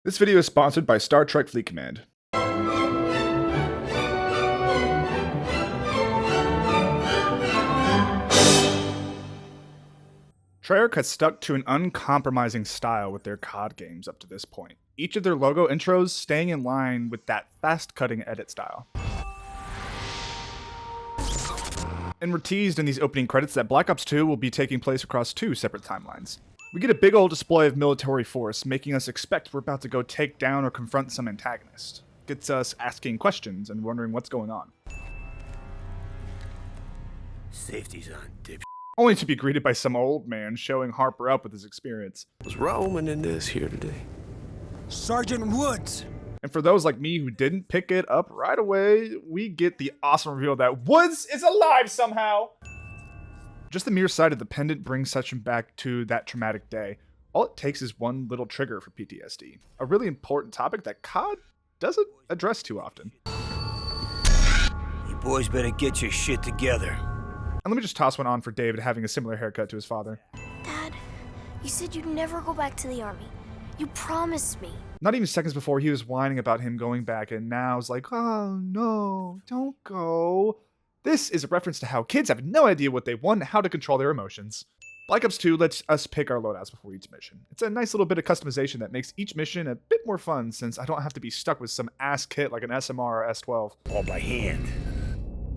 This video is sponsored by Star Trek Fleet Command. Treyarch has stuck to an uncompromising style with their COD games up to this point. Each of their logo intros staying in line with that fast-cutting edit style. And we're teased in these opening credits that Black Ops 2 will be taking place across 2 separate timelines. We get a big old display of military force, making us expect we're about to go take down or confront some antagonist. Gets us asking questions and wondering what's going on. Safety's on, dip. Only to be greeted by some old man showing Harper up with his experience. Was Roman in this here today? Sergeant Woods! And for those like me who didn't pick it up right away, we get the awesome reveal that Woods is alive somehow! Just the mere sight of the pendant brings Session back to that traumatic day. All it takes is one little trigger for PTSD. A really important topic that COD doesn't address too often. You boys better get your shit together. And let me just toss one on for David having a similar haircut to his father. Dad, you said you'd never go back to the army. You promised me. Not even seconds before he was whining about him going back, and now it's like, oh no, don't go. This is a reference to how kids have no idea what they want and how to control their emotions. Black Ops 2 lets us pick our loadouts before each mission. It's a nice little bit of customization that makes each mission a bit more fun since I don't have to be stuck with some ass kit like an SMR or S12. All by hand.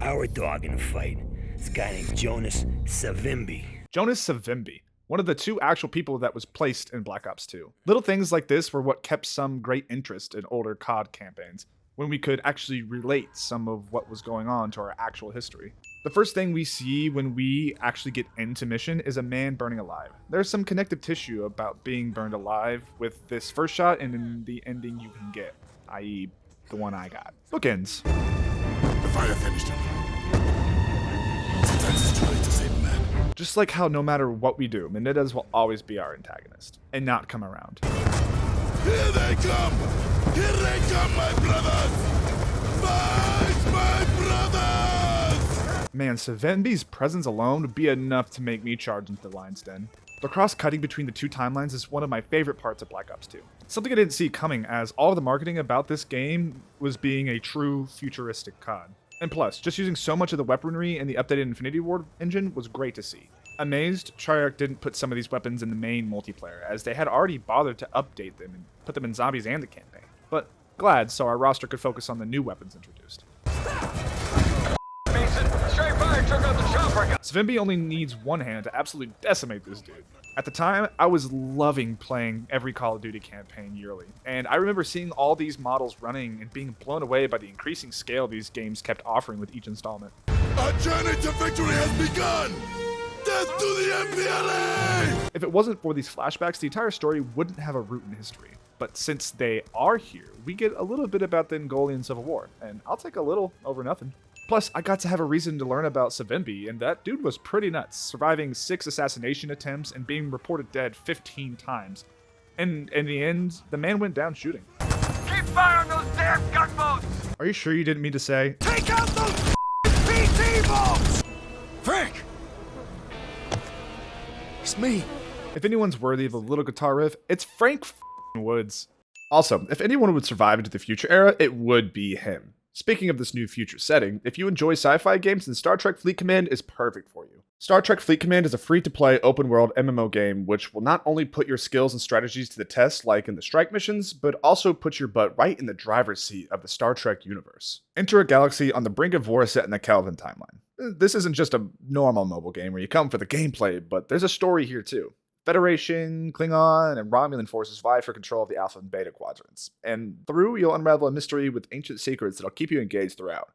Our dog in the fight. This guy named Jonas Savimbi. Jonas Savimbi, one of the 2 actual people that was placed in Black Ops 2. Little things like this were what kept some great interest in older COD campaigns, when we could actually relate some of what was going on to our actual history. The first thing we see when we actually get into mission is a man burning alive. There's some connective tissue about being burned alive with this first shot and in the ending you can get, i.e. the one I got. Bookends. The fire finished him. Sometimes it's too late to save a man. Just like how no matter what we do, Menendez will always be our antagonist, and not come around. Here they come! Here they come, my brothers! Fight, my brothers! Man, Savimbi's presence alone would be enough to make me charge into the lion's den. The cross-cutting between the 2 timelines is one of my favorite parts of Black Ops 2. Something I didn't see coming, as all of the marketing about this game was being a true futuristic COD. And plus, just using so much of the weaponry in the updated Infinity Ward engine was great to see. Amazed, Treyarch didn't put some of these weapons in the main multiplayer, as they had already bothered to update them and put them in zombies and the campaign. But glad, so our roster could focus on the new weapons introduced. Savimbi only needs one hand to absolutely decimate this dude. At the time, I was loving playing every Call of Duty campaign yearly, and I remember seeing all these models running and being blown away by the increasing scale these games kept offering with each installment. Our journey to victory has begun! Death to the MPLA! If it wasn't for these flashbacks, the entire story wouldn't have a root in history. But since they are here, we get a little bit about the Angolian Civil War, and I'll take a little over nothing. Plus, I got to have a reason to learn about Savimbi, and that dude was pretty nuts, surviving 6 assassination attempts and being reported dead 15 times. And in the end, the man went down shooting. Keep firing those damn gunboats! Are you sure you didn't mean to say, Take out those PT bombs! Frank! It's me. if anyone's worthy of a little guitar riff, it's Frank Woods. Also, if anyone would survive into the future era, it would be him. Speaking of this new future setting, if you enjoy sci-fi games, then Star Trek Fleet Command is perfect for you. Star Trek Fleet Command is a free-to-play open-world MMO game which will not only put your skills and strategies to the test like in the strike missions, but also put your butt right in the driver's seat of the Star Trek universe. Enter a galaxy on the brink of war set in the Kelvin timeline. This isn't just a normal mobile game where you come for the gameplay, but there's a story here too. Federation, Klingon, and Romulan forces vie for control of the Alpha and Beta quadrants, and through you'll unravel a mystery with ancient secrets that'll keep you engaged throughout.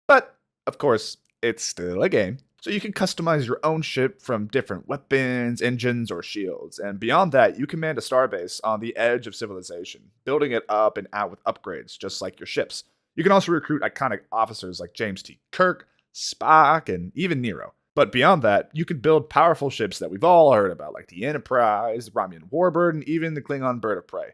But, of course, it's still a game, so you can customize your own ship from different weapons, engines, or shields, and beyond that, you command a starbase on the edge of civilization, building it up and out with upgrades, just like your ships. You can also recruit iconic officers like James T. Kirk, Spock, and even Nero. But beyond that, you can build powerful ships that we've all heard about, like the Enterprise, the Romulan Warbird, and even the Klingon Bird of Prey.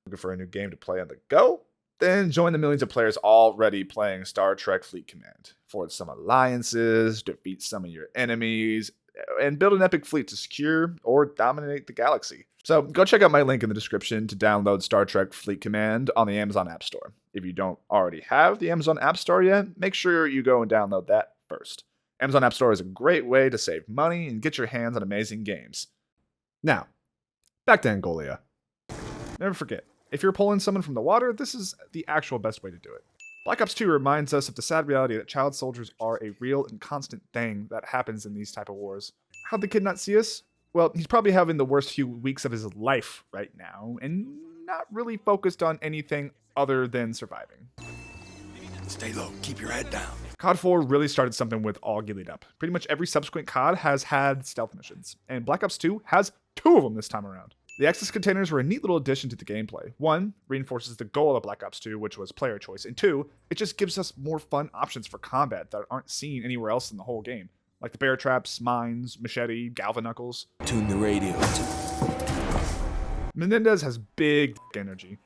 Looking for a new game to play on the go? Then join the millions of players already playing Star Trek Fleet Command. Forge some alliances, defeat some of your enemies, and build an epic fleet to secure or dominate the galaxy. So go check out my link in the description to download Star Trek Fleet Command on the Amazon App Store. If you don't already have the Amazon App Store yet, make sure you go and download that first. Amazon App Store is a great way to save money and get your hands on amazing games. Now, back to Angolia. Never forget, if you're pulling someone from the water, this is the actual best way to do it. Black Ops 2 reminds us of the sad reality that child soldiers are a real and constant thing that happens in these type of wars. How'd the kid not see us? Well, he's probably having the worst few weeks of his life right now, and not really focused on anything other than surviving. Stay low. Keep your head down. COD 4 really started something with all gillied up. Pretty much every subsequent COD has had stealth missions, and Black Ops 2 has 2 of them this time around. The access containers were a neat little addition to the gameplay. 1, reinforces the goal of Black Ops 2, which was player choice, and 2, it just gives us more fun options for combat that aren't seen anywhere else in the whole game, like the bear traps, mines, machete, galvanuckles. Tune the radio. Menendez has big energy.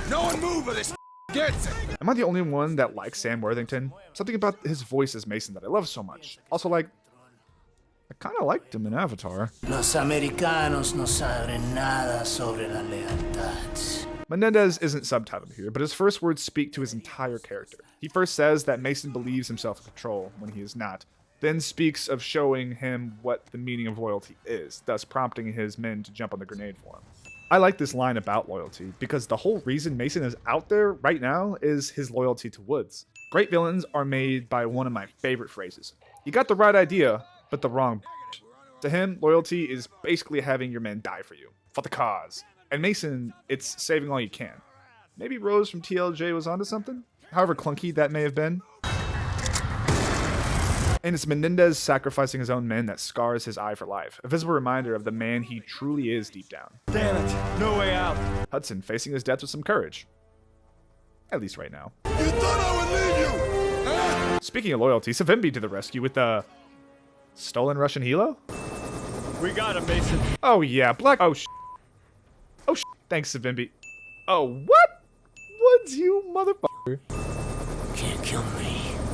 No one move or this gets it. Am I the only one that likes Sam Worthington? Something about his voice as Mason that I love so much. Also, I kind of liked him in Avatar. Los americanos no saben nada sobre la lealtad. Menendez isn't subtitled here, but his first words speak to his entire character. He first says that Mason believes himself in control when he is not, then speaks of showing him what the meaning of loyalty is, thus prompting his men to jump on the grenade for him. I like this line about loyalty, because the whole reason Mason is out there right now is his loyalty to Woods. Great villains are made by one of my favorite phrases. You got the right idea, but the wrong bitch. To him, loyalty is basically having your men die for you, for the cause. And Mason, it's saving all you can. Maybe Rose from TLJ was onto something? However clunky that may have been. And it's Menendez sacrificing his own men that scars his eye for life, a visible reminder of the man he truly is deep down. Damn it. No way out. Hudson facing his death with some courage. At least right now. You thought I would leave you! Huh? Speaking of loyalty, Savimbi to the rescue with the stolen Russian helo? We got him, Mason. Oh yeah, Black. Oh thanks Savimbi. Oh what? Woods, you motherfucker. Can't kill me.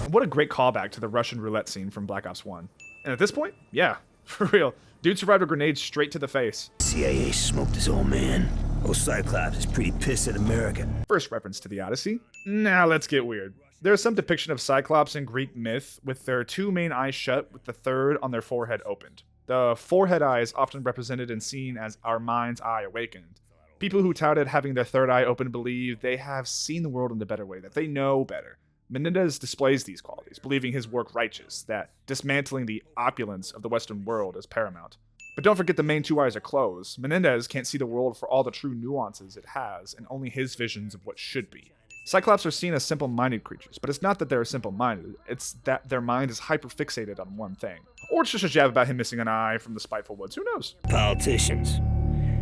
What a great callback to the Russian roulette scene from Black Ops 1. And at this point, yeah, for real. Dude survived a grenade straight to the face. CIA smoked his old man. Old Cyclops is pretty pissed at America. First reference to the Odyssey. Now let's get weird. There is some depiction of Cyclops in Greek myth with their 2 main eyes shut with the third on their forehead opened. The forehead eye is often represented and seen as our mind's eye awakened. People who touted having their third eye open believe they have seen the world in a better way, that they know better. Menendez displays these qualities, believing his work righteous, that dismantling the opulence of the Western world is paramount. But don't forget the main 2 eyes are closed. Menendez can't see the world for all the true nuances it has, and only his visions of what should be. Cyclops are seen as simple-minded creatures, but it's not that they're simple-minded, it's that their mind is hyper-fixated on one thing. Or it's just a jab about him missing an eye from the spiteful Woods, who knows? Politicians.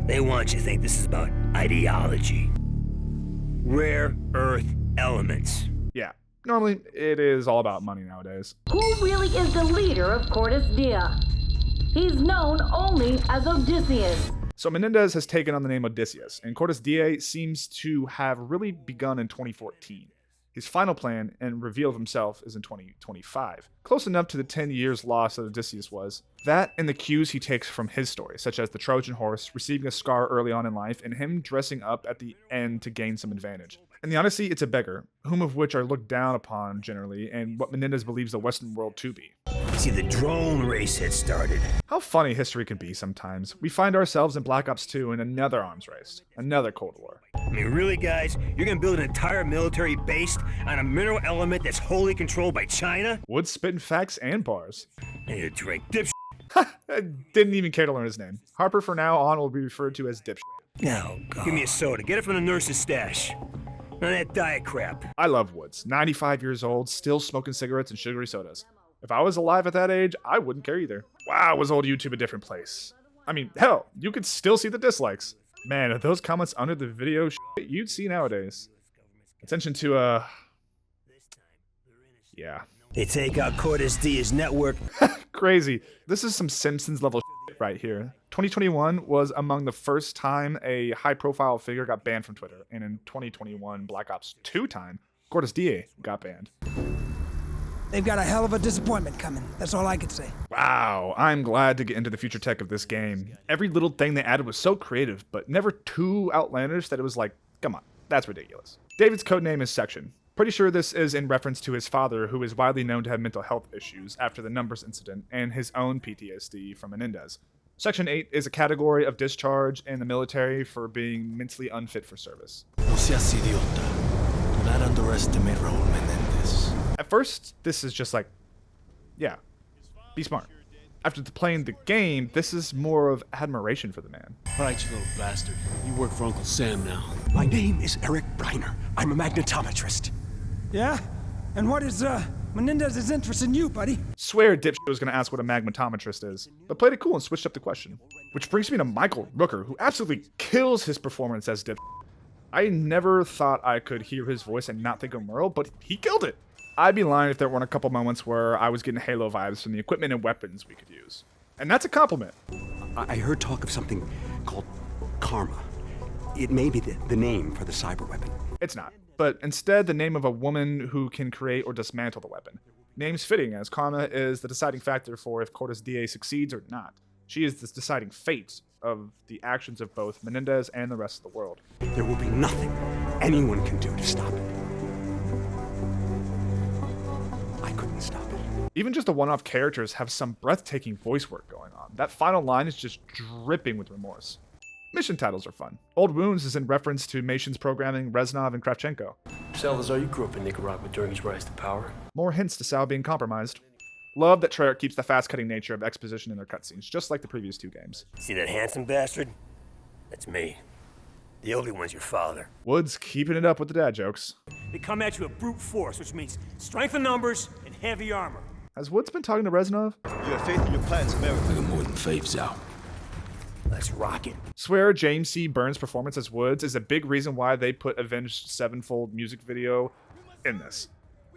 They want you to think this is about ideology. Rare earth elements. Yeah, normally it is all about money nowadays. Who really is the leader of Cordis Dia? He's known only as Odysseus. So Menendez has taken on the name Odysseus, and Cordis Die seems to have really begun in 2014. His final plan and reveal of himself is in 2025. Close enough to the 10 years lost that Odysseus was. That and the cues he takes from his story, such as the Trojan horse, receiving a scar early on in life, and him dressing up at the end to gain some advantage. In the Odyssey, it's a beggar, whom of which are looked down upon generally, and what Menendez believes the Western world to be. See, the drone race had started. How funny history can be sometimes. We find ourselves in Black Ops 2 in another arms race, another Cold War. I mean, really, guys? You're gonna build an entire military based on a mineral element that's wholly controlled by China? Wood spitting facts and bars. I need a drink. Dipshit. I didn't even care to learn his name. Harper from now on will be referred to as Dipshit. No, God. Give me a soda. Get it from the nurse's stash. None of that diet crap. I love Woods. 95 years old, still smoking cigarettes and sugary sodas. If I was alive at that age, I wouldn't care either. Wow, was old YouTube a different place. I mean, hell, you could still see the dislikes. Man, if those comments under the video shit you'd see nowadays. Attention to, yeah. They take out Cordis Dia's network. Crazy. This is some Simpsons level shit right here. 2021 was among the first time a high-profile figure got banned from Twitter, and in 2021 Black Ops 2 time, Cordis Die got banned. They've got a hell of a disappointment coming. That's all I can say. Wow, I'm glad to get into the future tech of this game. Every little thing they added was so creative, but never too outlandish that it was like, come on, that's ridiculous. David's codename is Section. Pretty sure this is in reference to his father, who is widely known to have mental health issues after the Numbers incident and his own PTSD from Menendez. Section 8 is a category of discharge in the military for being mentally unfit for service. No seas idiota. Do not underestimate Raul Menendez. At first, this is just like, yeah, be smart. After playing the game, this is more of admiration for the man. All right, you little bastard. You work for Uncle Sam now. My name is Eric Briner. I'm a magnetometrist. Yeah? And what is, Menendez's interest in you, buddy? Swear dipshit was gonna ask what a magnetometrist is, but played it cool and switched up the question. Which brings me to Michael Rooker, who absolutely kills his performance as dipshit. I never thought I could hear his voice and not think of Merle, but he killed it. I'd be lying if there weren't a couple moments where I was getting Halo vibes from the equipment and weapons we could use. And that's a compliment. I heard talk of something called Karma. It may be the name for the cyber weapon. It's not, but instead the name of a woman who can create or dismantle the weapon. Name's fitting, as Karma is the deciding factor for if Cortes DA succeeds or not. She is the deciding fate of the actions of both Menendez and the rest of the world. There will be nothing anyone can do to stop it. I couldn't stop it. Even just the one-off characters have some breathtaking voice work going on. That final line is just dripping with remorse. Mission titles are fun. Old Wounds is in reference to Mason's programming, Reznov, and Kravchenko. Salazar, you grew up in Nicaragua during his rise to power. More hints to Sal being compromised. Love that Treyarch keeps the fast-cutting nature of exposition in their cutscenes, just like the previous two games. See that handsome bastard? That's me. The ugly one's your father. Woods keeping it up with the dad jokes. They come at you with brute force, which means strength in numbers and heavy armor. Has Woods been talking to Reznov? You have faith in your plans, America. I got more than faith, Sal. Let's rock it. Swear James C. Burns' performance as Woods is a big reason why they put Avenged Sevenfold music video in this.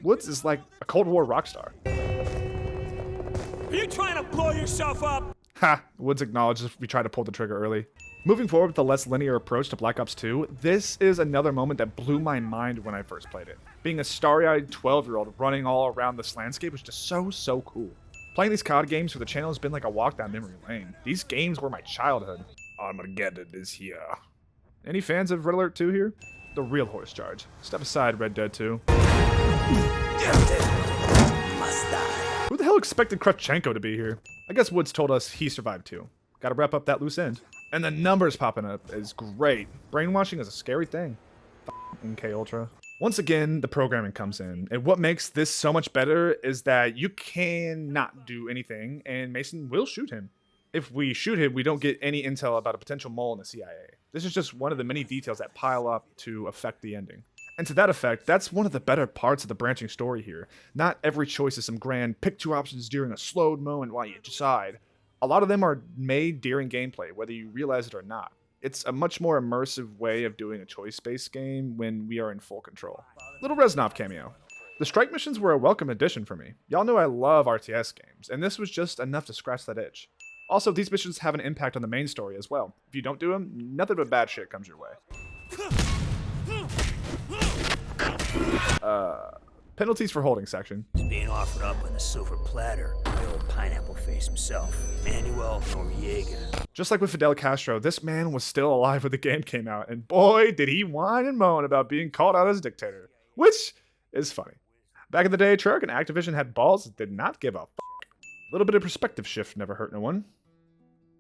Woods is like a Cold War rock star. Are you trying to blow yourself up? Ha! Woods acknowledges we tried to pull the trigger early. Moving forward with the less linear approach to Black Ops 2, this is another moment that blew my mind when I first played it. Being a starry-eyed 12-year-old running all around this landscape was just so cool. Playing these COD games for the channel has been like a walk down memory lane. These games were my childhood. Armageddon is here. Any fans of Red Alert 2 here? The real horse charge. Step aside, Red Dead 2. Who the hell expected Kravchenko to be here? I guess Woods told us he survived too. Gotta wrap up that loose end. And the numbers popping up is great. Brainwashing is a scary thing. MK Ultra. Once again, the programming comes in, and what makes this so much better is that you cannot do anything, and Mason will shoot him. If we shoot him, we don't get any intel about a potential mole in the CIA. This is just one of the many details that pile up to affect the ending. And to that effect, that's one of the better parts of the branching story here. Not every choice is some grand pick two options during a slowed moment while you decide. A lot of them are made during gameplay, whether you realize it or not. It's a much more immersive way of doing a choice-based game when we are in full control. Little Reznov cameo. The strike missions were a welcome addition for me. Y'all know I love RTS games, and this was just enough to scratch that itch. Also, these missions have an impact on the main story as well. If you don't do them, nothing but bad shit comes your way. Penalties for holding section. He's being offered up on a silver platter by the old pineapple face himself, Manuel Noriega. Just like with Fidel Castro, this man was still alive when the game came out, and boy, did he whine and moan about being called out as dictator, which is funny. Back in the day, Treyarch and Activision had balls that did not give a fuck. A little bit of perspective shift never hurt no one.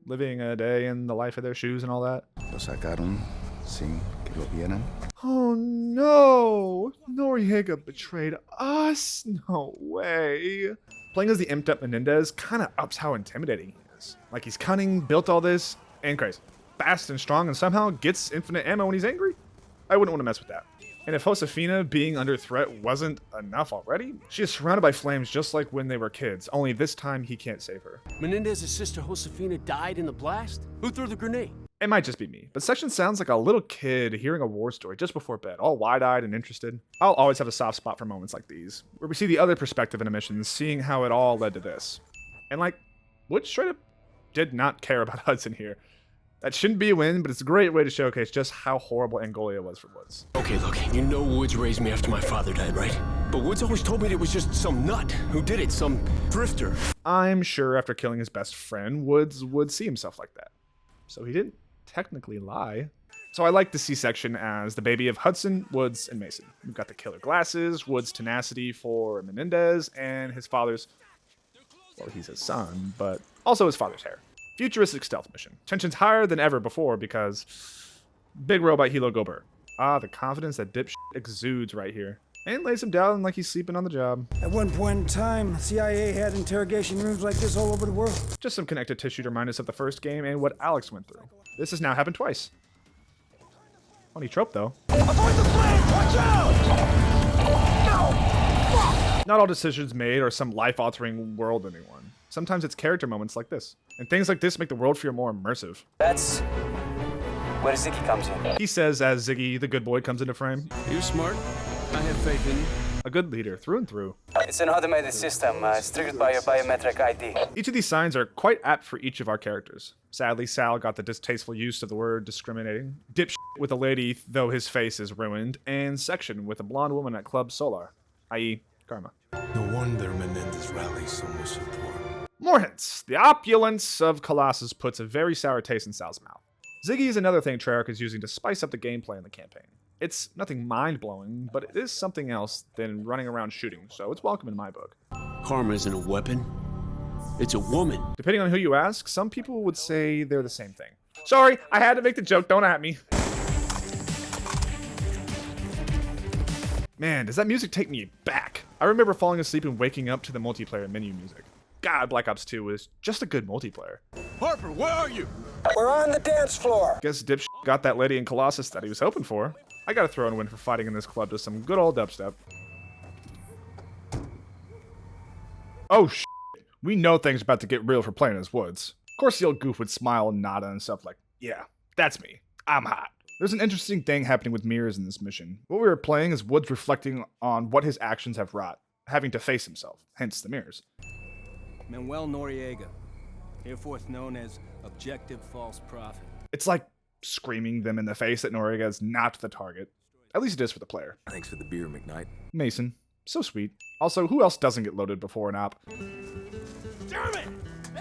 Living a day in the life of their shoes and all that. Lo sacaron sin que lo vieran. Oh no! Noriega betrayed us? No way. Playing as the imped up Menendez kind of ups how intimidating he is. Like he's cunning, built all this, and crazy. Fast and strong, and somehow gets infinite ammo when he's angry? I wouldn't want to mess with that. And if Josefina being under threat wasn't enough already, she is surrounded by flames just like when they were kids, only this time he can't save her. Menendez's sister Josefina died in the blast? Who threw the grenade? It might just be me, but Section sounds like a little kid hearing a war story just before bed, all wide-eyed and interested. I'll always have a soft spot for moments like these, where we see the other perspective in a mission, seeing how it all led to this. And like, Wood straight up did not care about Hudson here. That shouldn't be a win, but it's a great way to showcase just how horrible Angolia was for Woods. Okay, look, you know Woods raised me after my father died, right? But Woods always told me it was just some nut who did it, some drifter. I'm sure after killing his best friend, Woods would see himself like that. So he didn't technically lie. So I like the C-section as the baby of Hudson, Woods, and Mason. We've got the killer glasses, Woods' tenacity for Menendez, and his father's, well, he's his son, but also his father's hair. Futuristic stealth mission. Tension's higher than ever before because big robot Hilo Gober. Ah, the confidence that dipshit exudes right here. And lays him down like he's sleeping on the job. At one point in time, CIA had interrogation rooms like this all over the world. Just some connective tissue to remind us of the first game and what Alex went through. This has now happened twice. Funny trope, though. Avoid the flame! Watch out! No! Not all decisions made are some life-altering world-ending one. Sometimes it's character moments like this. And things like this make the world feel more immersive. That's where Ziggy comes in. He says as Ziggy, the good boy, comes into frame. You're smart. I have faith in you. A good leader, through and through. It's an automated system. It's triggered by your biometric ID. Each of these signs are quite apt for each of our characters. Sadly, Sal got the distasteful use of the word discriminating. Dipshit with a lady, though his face is ruined. And Section with a blonde woman at Club Solar, i.e. Karma. No wonder Menendez rallies so much support. More hints. The opulence of Colossus puts a very sour taste in Sal's mouth. Ziggy is another thing Treyarch is using to spice up the gameplay in the campaign. It's nothing mind-blowing, but it is something else than running around shooting, so it's welcome in my book. Karma isn't a weapon. It's a woman. Depending on who you ask, some people would say they're the same thing. Sorry, I had to make the joke, don't at me. Man, does that music take me back? I remember falling asleep and waking up to the multiplayer menu music. God, Black Ops 2 was just a good multiplayer. Harper, where are you? We're on the dance floor. Guess dipshit got that lady in Colossus that he was hoping for. I gotta throw in a win for fighting in this club to some good old dubstep. Oh shit. We know things about to get real for playing as Woods. Of course the old goof would smile and nod and stuff like, yeah, that's me. I'm hot. There's an interesting thing happening with mirrors in this mission. What we were playing is Woods reflecting on what his actions have wrought, having to face himself, hence the mirrors. Manuel Noriega, hereforth known as Objective False Prophet. It's like screaming them in the face that Noriega is not the target. At least it is for the player. Thanks for the beer, McKnight. Mason. So sweet. Also, who else doesn't get loaded before an op? Damn it!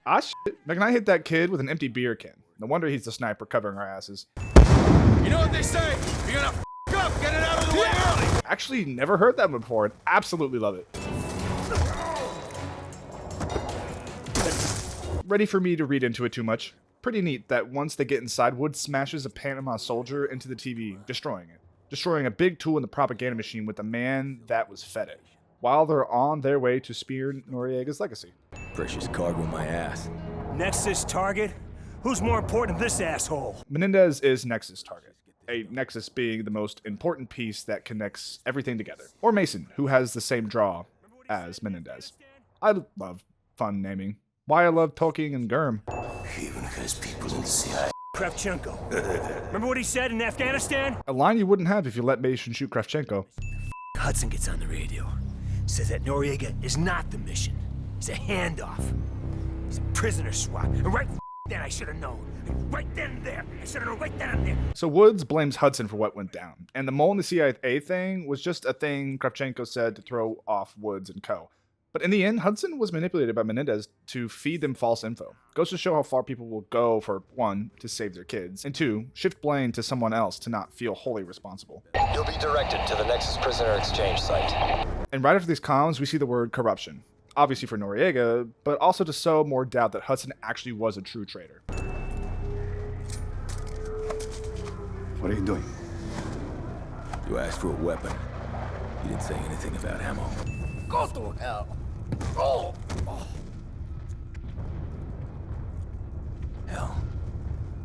Ah shit. McKnight hit that kid with an empty beer can. No wonder he's the sniper covering our asses. You know what they say? You're gonna f up, get it out of the way early! Actually, never heard that one before and absolutely love it. Ready for me to read into it too much. Pretty neat that once they get inside, Woods smashes a Panama soldier into the TV, destroying it. Destroying a big tool in the propaganda machine with the man that was fed it, while they're on their way to spear Noriega's legacy. Precious cargo, my ass. Nexus target? Who's more important than this asshole? Menendez is Nexus target. A Nexus being the most important piece that connects everything together. Or Mason, who has the same draw as Menendez. I love fun naming. Why I love Tolkien and Gurm. Even has people in the CIA. Kravchenko. Remember what he said in Afghanistan? A line you wouldn't have if you let Mason shoot Kravchenko. Hudson gets on the radio. Says that Noriega is not the mission. It's a handoff. It's a prisoner swap. And right then I should have known. Right then and there. I should have known right then and there. So Woods blames Hudson for what went down. And the mole in the CIA thing was just a thing Kravchenko said to throw off Woods and co. But in the end, Hudson was manipulated by Menendez to feed them false info. Goes to show how far people will go for, 1, to save their kids, and 2, shift blame to someone else to not feel wholly responsible. You'll be directed to the Nexus prisoner exchange site. And right after these comms, we see the word corruption. Obviously for Noriega, but also to sow more doubt that Hudson actually was a true traitor. What are you doing? You asked for a weapon. You didn't say anything about ammo. Go to hell. Oh. Hell,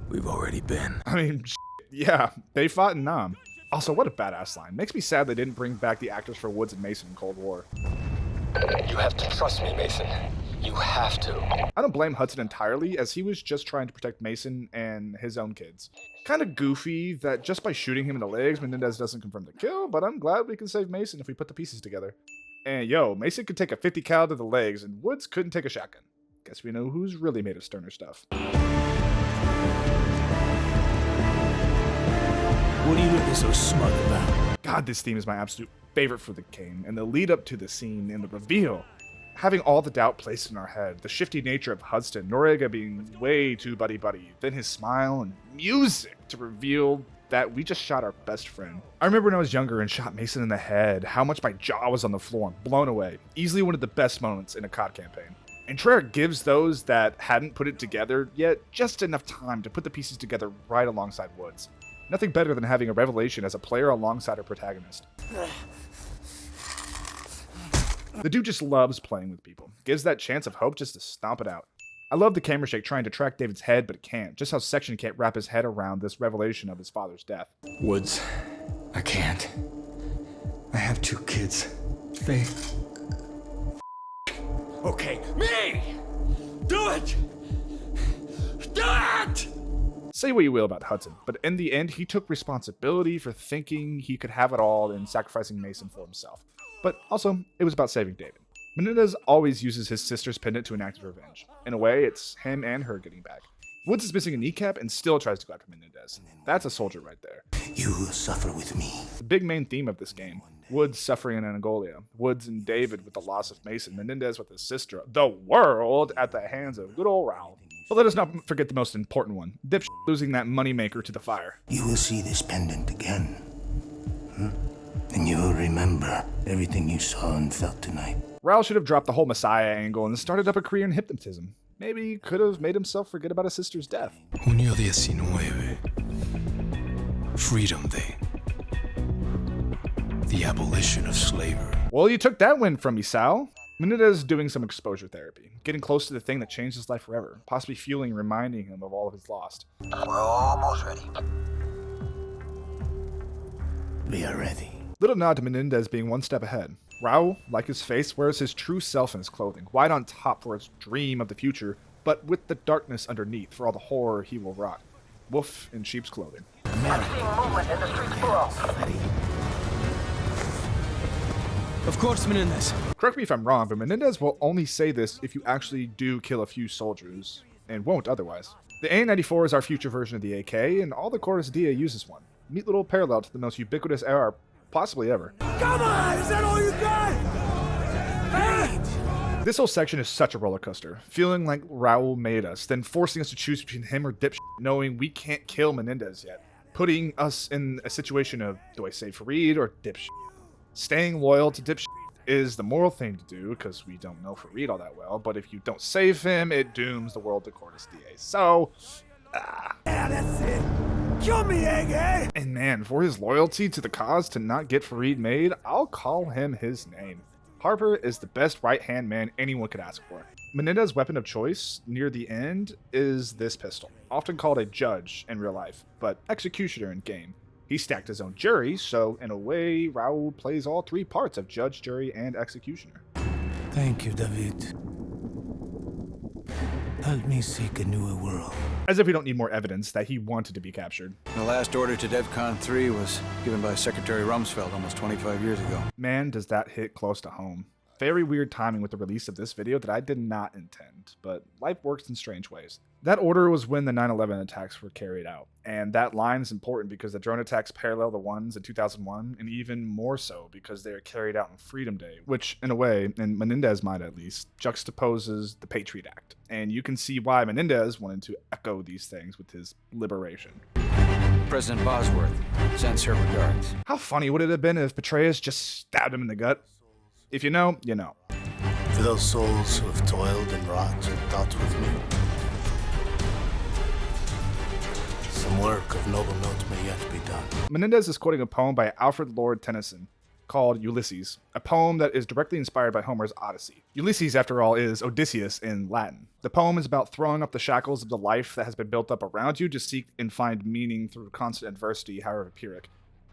we've already been. I mean, yeah, they fought in Nam. Also, what a badass line. Makes me sad they didn't bring back the actors for Woods and Mason in Cold War. You have to trust me, Mason. You have to. I don't blame Hudson entirely, as he was just trying to protect Mason and his own kids. Kind of goofy that just by shooting him in the legs, Menendez doesn't confirm the kill, but I'm glad we can save Mason if we put the pieces together. And yo, Mason could take a 50 cal to the legs, and Woods couldn't take a shotgun. Guess we know who's really made of sterner stuff. What are you looking so smug about? God, this theme is my absolute favorite for the game, and the lead up to the scene and the reveal. Having all the doubt placed in our head, the shifty nature of Hudson, Noriega being way too buddy-buddy, then his smile and music to reveal that we just shot our best friend. I remember when I was younger and shot Mason in the head, how much my jaw was on the floor and blown away. Easily one of the best moments in a COD campaign. And Treyarch gives those that hadn't put it together yet just enough time to put the pieces together right alongside Woods. Nothing better than having a revelation as a player alongside our protagonist. The dude just loves playing with people. Gives that chance of hope just to stomp it out. I love the camera shake trying to track David's head, but it can't. Just how Section can't wrap his head around this revelation of his father's death. Woods, I can't. I have 2 kids. They... Okay, me! Do it! Do it! Say what you will about Hudson, but in the end, he took responsibility for thinking he could have it all and sacrificing Mason for himself. But also, it was about saving David. Menendez always uses his sister's pendant to enact revenge. In a way, it's him and her getting back. Woods is missing a kneecap and still tries to go after Menendez. That's a soldier right there. You suffer with me. The big main theme of this game. Woods suffering in Angola. Woods and David with the loss of Mason. Menendez with his sister. The world at the hands of good old Raul. But let us not forget the most important one. Dipshit losing that moneymaker to the fire. You will see this pendant again. And you will remember everything you saw and felt tonight. Raul should have dropped the whole Messiah angle and started up a career in hypnotism. Maybe he could have made himself forget about his sister's death. Junio 19. Freedom Day. The abolition of slavery. Well, you took that win from me, Sal. Menendez is doing some exposure therapy, getting close to the thing that changed his life forever, possibly fueling and reminding him of all of his lost. We're almost ready. We are ready. Little nod to Menendez being one step ahead. Raul, like his face, wears his true self in his clothing, white on top for his dream of the future, but with the darkness underneath for all the horror he will rock. Wolf in sheep's clothing. I'm seeing movement in the streets below. Of course, Menendez. Correct me if I'm wrong, but Menendez will only say this if you actually do kill a few soldiers, and won't otherwise. The A94 is our future version of the AK, and all the Cortes Dia uses one. Neat little parallel to the most ubiquitous AR possibly ever. Come on! Is that all you got? This whole section is such a roller coaster, feeling like Raul made us, then forcing us to choose between him or dipshit, knowing we can't kill Menendez yet. Putting us in a situation of, do I save Fareed or dipshit? Staying loyal to dipshit is the moral thing to do, because we don't know Fareed all that well, but if you don't save him, it dooms the world to Cortes Dia. So, Yeah, that's it. Kill me, Egg! And man, for his loyalty to the cause to not get Fareed made, I'll call him his name. Harper is the best right-hand man anyone could ask for. Menendez's weapon of choice near the end is this pistol, often called a judge in real life, but executioner in game. He stacked his own jury, so in a way, Raul plays all 3 parts of judge, jury, and executioner. Thank you, David. Help me seek a newer world. As if we don't need more evidence that he wanted to be captured. The last order to DEFCON 3 was given by Secretary Rumsfeld almost 25 years ago. Man, does that hit close to home. Very weird timing with the release of this video that I did not intend, but life works in strange ways. That order was when the 9/11 attacks were carried out, and that line is important because the drone attacks parallel the ones in 2001, and even more so because they are carried out on Freedom Day, which, in a way, in Menendez's mind at least, juxtaposes the Patriot Act, and you can see why Menendez wanted to echo these things with his liberation. President Bosworth sends her regards. How funny would it have been if Petraeus just stabbed him in the gut? If you know, you know. For those souls who have toiled and wrought and thought with me, some work of noble note may yet be done. Menendez is quoting a poem by Alfred Lord Tennyson called Ulysses, a poem that is directly inspired by Homer's Odyssey. Ulysses, after all, is Odysseus in Latin. The poem is about throwing off the shackles of the life that has been built up around you to seek and find meaning through constant adversity, however pyrrhic.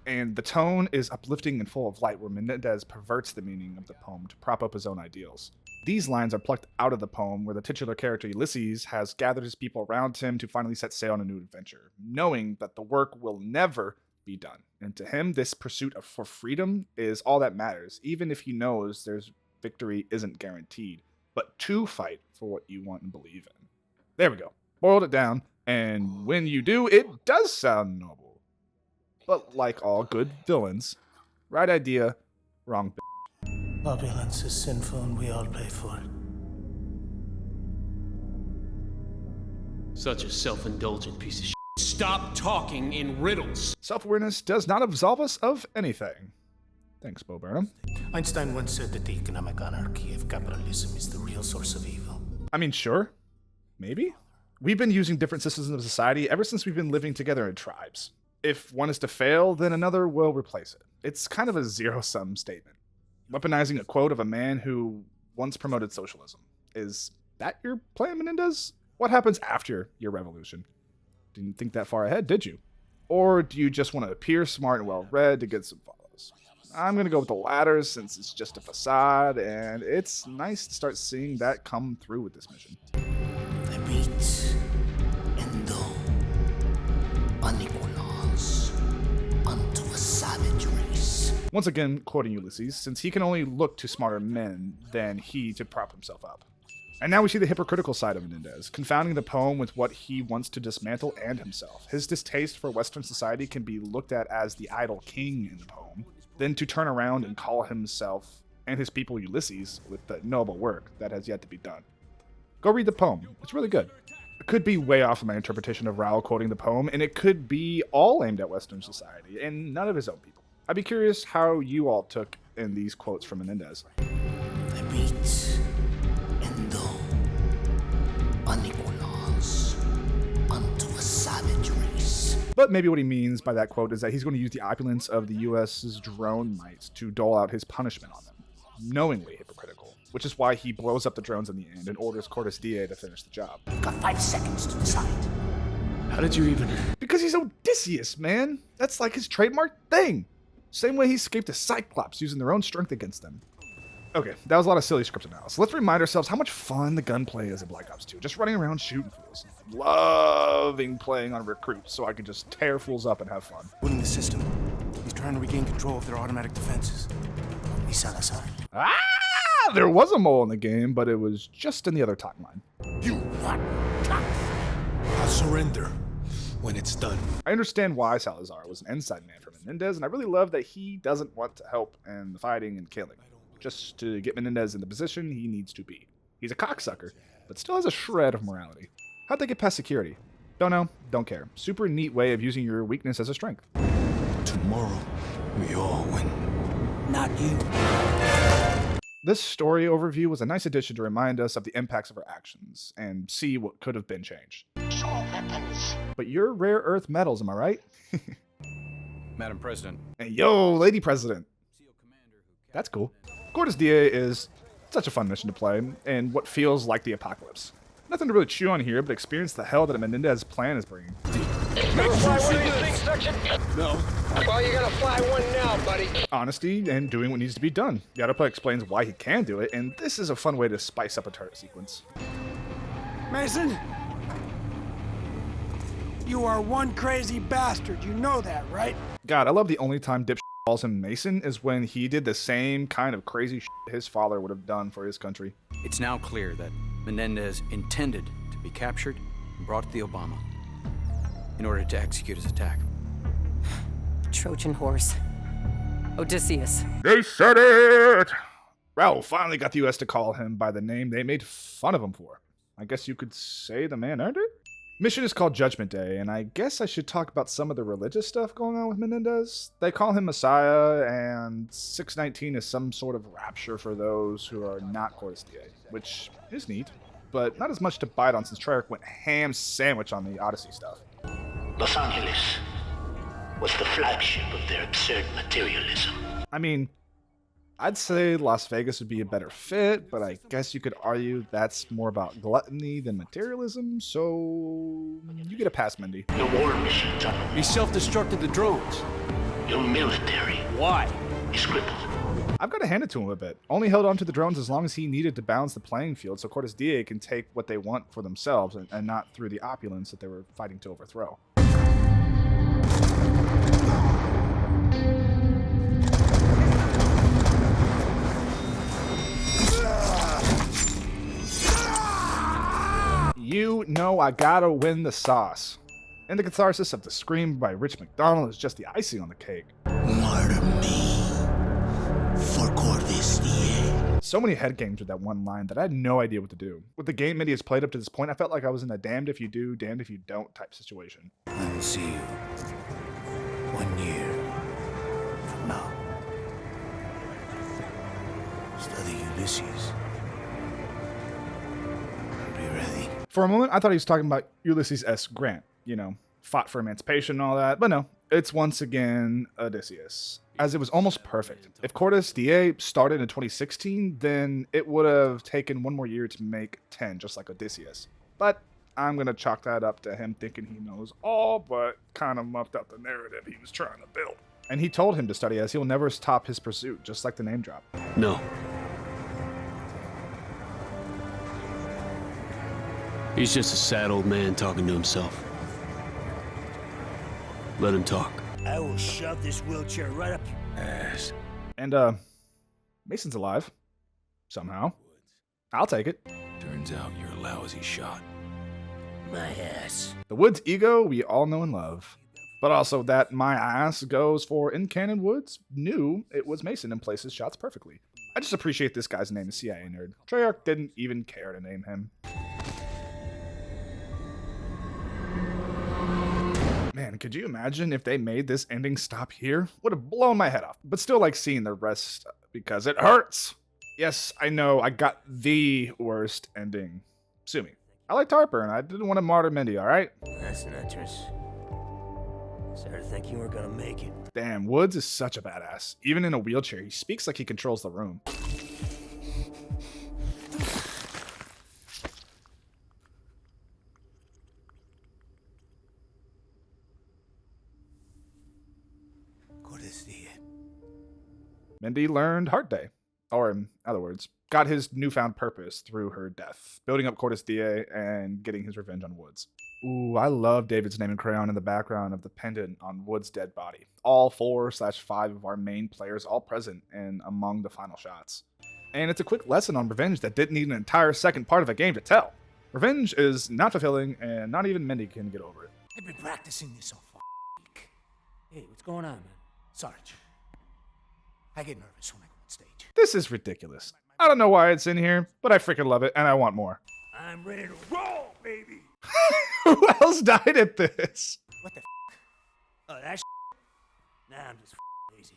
And the tone is uplifting and full of light, where Menendez perverts the meaning of the poem to prop up his own ideals. These lines are plucked out of the poem, where the titular character Ulysses has gathered his people around him to finally set sail on a new adventure, knowing that the work will never be done. And to him, this pursuit for freedom is all that matters, even if he knows there's victory isn't guaranteed, but to fight for what you want and believe in. There we go. Boiled it down, and when you do, it does sound noble. But like all good villains, right idea, wrong Opulence is sinful and we all pay for it. Such a self-indulgent piece of shit. Stop talking in riddles. Self-awareness does not absolve us of anything. Thanks, Bo Burnham. Einstein once said that the economic anarchy of capitalism is the real source of evil. I mean, sure. Maybe. We've been using different systems of society ever since we've been living together in tribes. If one is to fail, then another will replace it. It's kind of a zero-sum statement. Weaponizing a quote of a man who once promoted socialism. Is that your plan, Menendez? What happens after your revolution? Didn't think that far ahead, did you? Or do you just want to appear smart and well-read to get some followers? I'm going to go with the latter since it's just a facade, and it's nice to start seeing that come through with this mission. The beat endo unequals unto a savage race. Once again, quoting Ulysses, since he can only look to smarter men than he to prop himself up. And now we see the hypocritical side of Menendez, confounding the poem with what he wants to dismantle and himself. His distaste for Western society can be looked at as the idle king in the poem, then to turn around and call himself and his people Ulysses with the noble work that has yet to be done. Go read the poem. It's really good. It could be way off in my interpretation of Raoul quoting the poem, and it could be all aimed at Western society and none of his own people. I'd be curious how you all took in these quotes from Menendez. The beat endo unequals unto a savage race. But maybe what he means by that quote is that he's going to use the opulence of the US's drone might to dole out his punishment on them. Knowingly hypocritical, which is why he blows up the drones in the end and orders Cortes Dia to finish the job. Got 5 seconds to decide. How did you even... Because he's Odysseus, man. That's like his trademark thing. Same way he escaped the Cyclops using their own strength against them. Okay, that was a lot of silly script analysis. Let's remind ourselves how much fun the gunplay is in Black Ops 2. Just running around shooting fools. Loving playing on recruits so I can just tear fools up and have fun. Winning the system. He's trying to regain control of their automatic defenses. Only Salazar. Ah! There was a mole in the game, but it was just in the other timeline. You what? I'll surrender when it's done. I understand why Salazar was an ensign man for Menendez, and I really love that he doesn't want to help in the fighting and killing. Just to get Menendez in the position he needs to be. He's a cocksucker, but still has a shred of morality. How'd they get past security? Don't know, don't care. Super neat way of using your weakness as a strength. Tomorrow, we all win. Not you. This story overview was a nice addition to remind us of the impacts of our actions, and see what could have been changed. Weapons. But you're rare earth metals, am I right? Madam President. Hey, yo, Lady President. That's cool. Cortes Dia is such a fun mission to play, and what feels like the apocalypse. Nothing to really chew on here, but experience the hell that a Menendez plan is bringing. Fly one of these things, section? No. Well, you gotta fly one now, buddy. Honesty and doing what needs to be done. The autoplay explains why he can do it, and this is a fun way to spice up a turret sequence. Mason? You are one crazy bastard. You know that, right? God, I love the only time Dipshit calls him Mason is when he did the same kind of crazy shit his father would have done for his country. It's now clear that Menendez intended to be captured and brought to the Obama in order to execute his attack. Trojan horse. Odysseus. They said it! Raoul finally got the US to call him by the name they made fun of him for. I guess you could say the man earned it? Mission is called Judgment Day, and I guess I should talk about some of the religious stuff going on with Menendez. They call him Messiah, and 619 is some sort of rapture for those who are not Cortes Dia, which is neat, but not as much to bite on since Treyarch went ham sandwich on the Odyssey stuff. Los Angeles was the flagship of their absurd materialism. I mean, I'd say Las Vegas would be a better fit, but I guess you could argue that's more about gluttony than materialism, so you get a pass, Mindy. Your war missions are... He self-destructed the drones. Your military... Why? Is crippled. I've got to hand it to him a bit. Only held on to the drones as long as he needed to balance the playing field so Cortes Dia can take what they want for themselves and not through the opulence that they were fighting to overthrow. You know I gotta win the sauce. And the catharsis of the scream by Rich McDonald is just the icing on the cake. Murder me for Corvus DA. So many head games with that one line that I had no idea what to do. With the game Mindy has played up to this point, I felt like I was in a damned if you do, damned if you don't type situation. I will see you 1 year from now. Study Ulysses. Be ready. For a moment, I thought he was talking about Ulysses S. Grant, you know, fought for emancipation and all that, but no, it's once again Odysseus, as it was almost perfect. If Cortes DA started in 2016, then it would have taken 1 more year to make 10, just like Odysseus. But I'm going to chalk that up to him thinking he knows all, but kind of muffed up the narrative he was trying to build. And he told him to study, as he will never stop his pursuit, just like the name drop. No. He's just a sad old man talking to himself. Let him talk. I will shove this wheelchair right up your ass. And, Mason's alive. Somehow. I'll take it. Turns out you're a lousy shot. My ass. The Woods ego we all know and love. But also that my ass goes for in canon Woods knew it was Mason and placed his shots perfectly. I just appreciate this guy's name is CIA Nerd. Treyarch didn't even care to name him. Man, could you imagine if they made this ending stop here? Would have blown my head off, but still like seeing the rest because it hurts. Yes, I know, I got the worst ending. Sue me. I liked Harper and I didn't want to martyr Mindy, alright? That's an entrance. Started thinking we're gonna make it. Damn, Woods is such a badass. Even in a wheelchair, he speaks like he controls the room. Mindy learned Heart Day, or in other words, got his newfound purpose through her death, building up Cortes DA and getting his revenge on Woods. Ooh, I love David's name in crayon in the background of the pendant on Woods' dead body. All 4/5 of our main players all present and among the final shots. And it's a quick lesson on revenge that didn't need an entire second part of a game to tell. Revenge is not fulfilling and not even Mindy can get over it. I've been practicing this all week. Hey, what's going on, man? Sarge. I get nervous when I go on stage. This is ridiculous. I don't know why it's in here, but I freaking love it and I want more. I'm ready to roll, baby. Who else died at this? What the f? Oh, that Nah, I'm just lazy.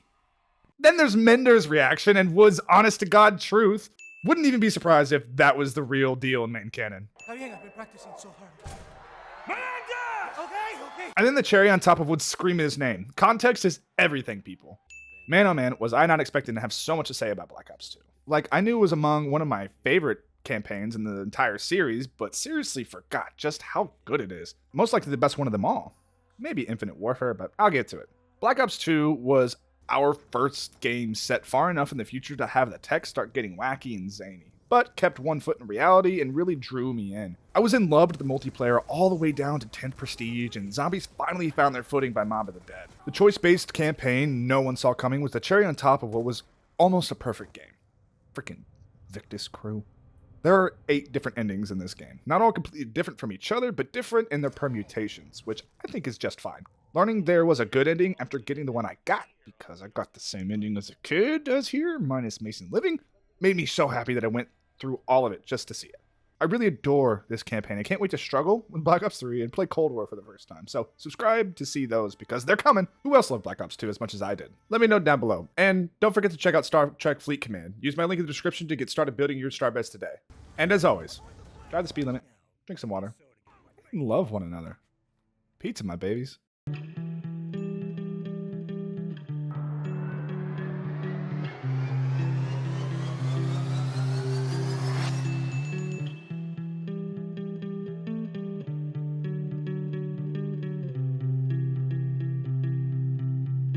Then there's Mender's reaction and Wood's honest to God truth. Wouldn't even be surprised if that was the real deal in main canon. I've been practicing so hard. Miranda! Okay. And then the cherry on top of Wood screaming his name. Context is everything, people. Man, oh man, was I not expecting to have so much to say about Black Ops 2. Like, I knew it was among one of my favorite campaigns in the entire series, but seriously forgot just how good it is. Most likely the best one of them all. Maybe Infinite Warfare, but I'll get to it. Black Ops 2 was our first game set far enough in the future to have the tech start getting wacky and zany, but kept one foot in reality and really drew me in. I was in love with the multiplayer all the way down to 10th Prestige, and zombies finally found their footing by Mob of the Dead. The choice-based campaign no one saw coming was the cherry on top of what was almost a perfect game. Freaking Victus crew. There are 8 different endings in this game, not all completely different from each other, but different in their permutations, which I think is just fine. Learning there was a good ending after getting the one I got, because I got the same ending as a kid as here, minus Mason living, made me so happy that I went through all of it just to see it. I really adore this campaign. I can't wait to struggle with Black Ops 3 and play Cold War for the first time. So subscribe to see those because they're coming. Who else loved Black Ops 2 as much as I did? Let me know down below. And don't forget to check out Star Trek Fleet Command. Use my link in the description to get started building your starbase today. And as always, drive the speed limit, drink some water, and love one another. Pizza, my babies.